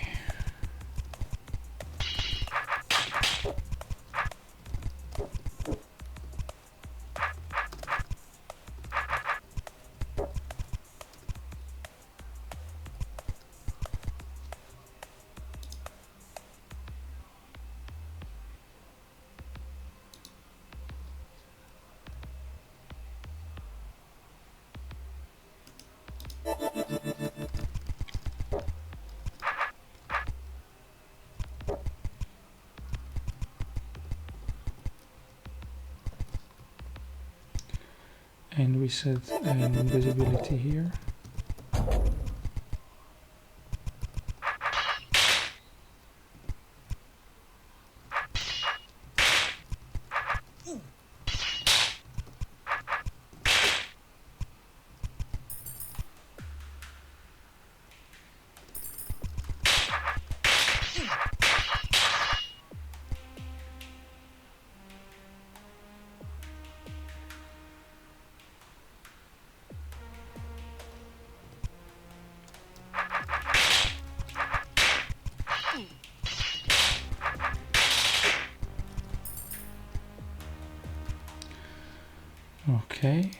and we set an invisibility here. Okay.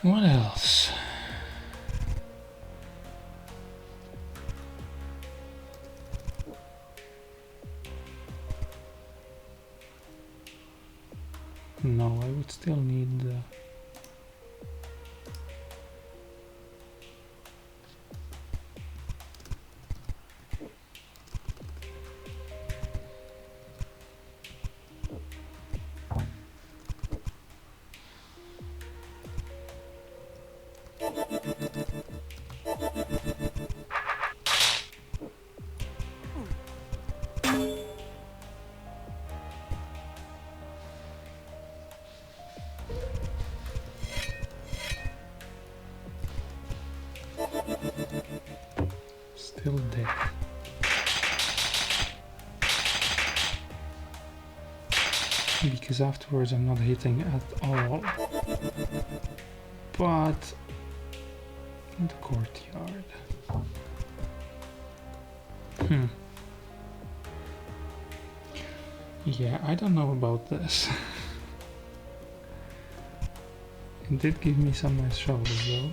What else? No, I would still need the... Still dead. Because afterwards I'm not hitting at all. But in the courtyard. Yeah, I don't know about this. It did give me some nice shoulders though.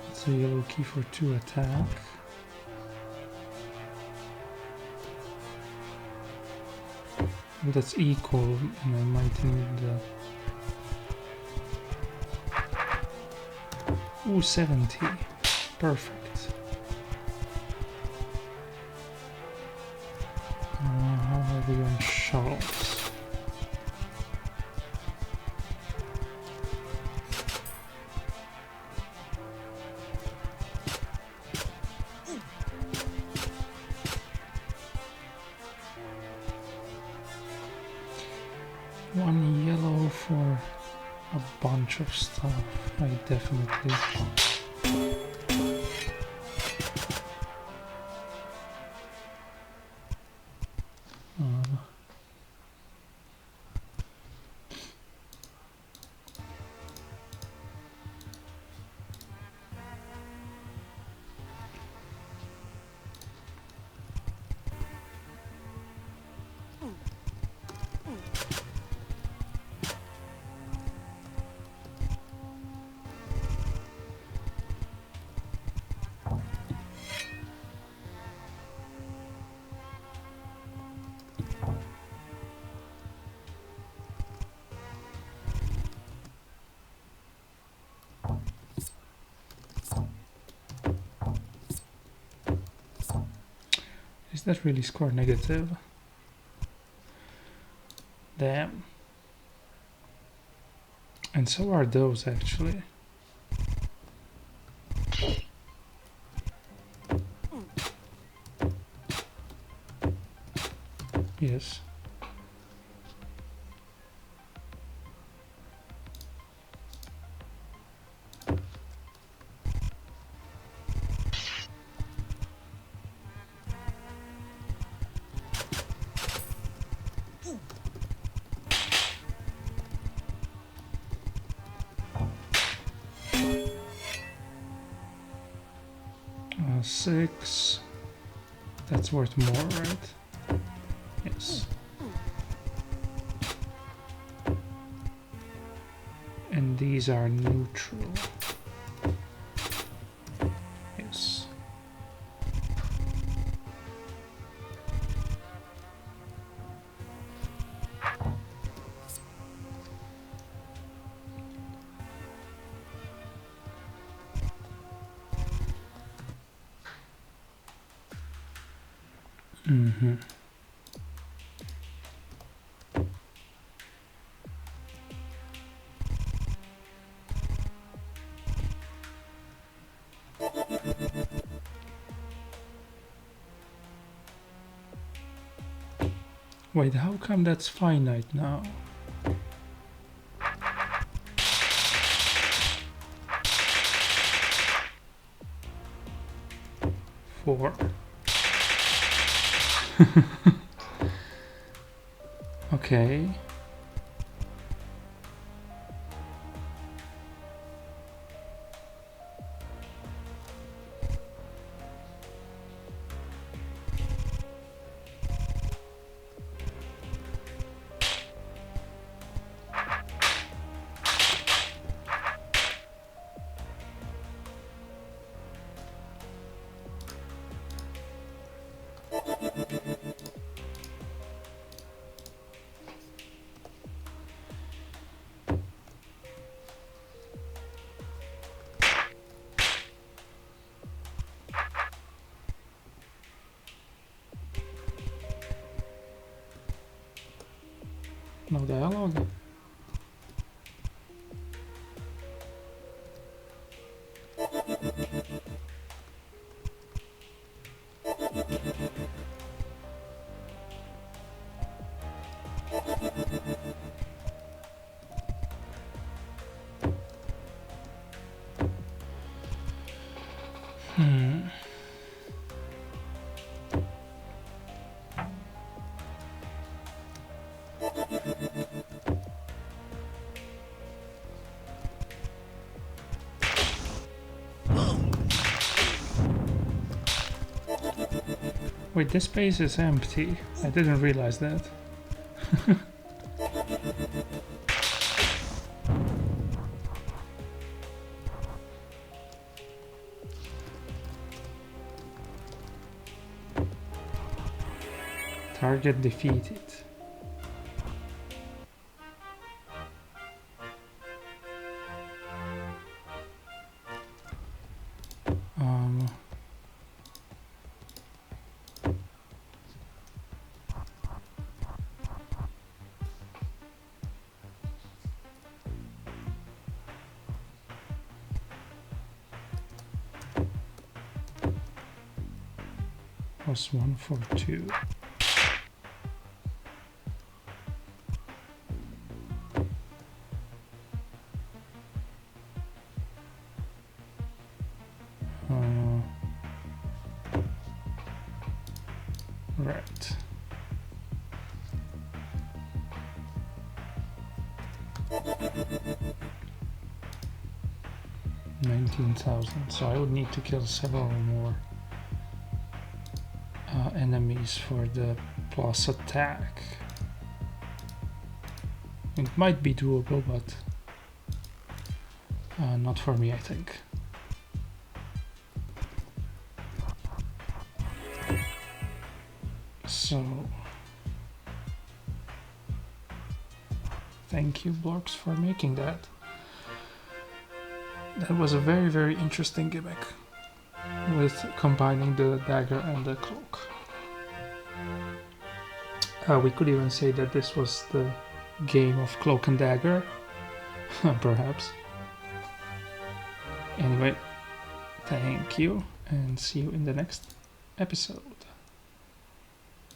It's a yellow key for 2 attack. That's equal, and I might need the... Ooh, 70. Perfect. How are we on shovels? One yellow for a bunch of stuff. I definitely... Is that really score negative? Damn. And so are those actually. Yes. Six. That's worth more, right? Yes. And these are neutral. Yes. Mm-hmm. Wait, how come that's finite now? Four. Okay. No dialogue. Wait, this space is empty. I didn't realize that. Target defeated. +1 for 2. Right. 19,000. So I would need to kill several more enemies for the plus attack. It might be doable, but not for me, I think. So thank you, Blocks, for making that. That was a very, very interesting gimmick with combining the dagger and the cloak. We could even say that this was the game of cloak and dagger, perhaps. Anyway, thank you and see you in the next episode.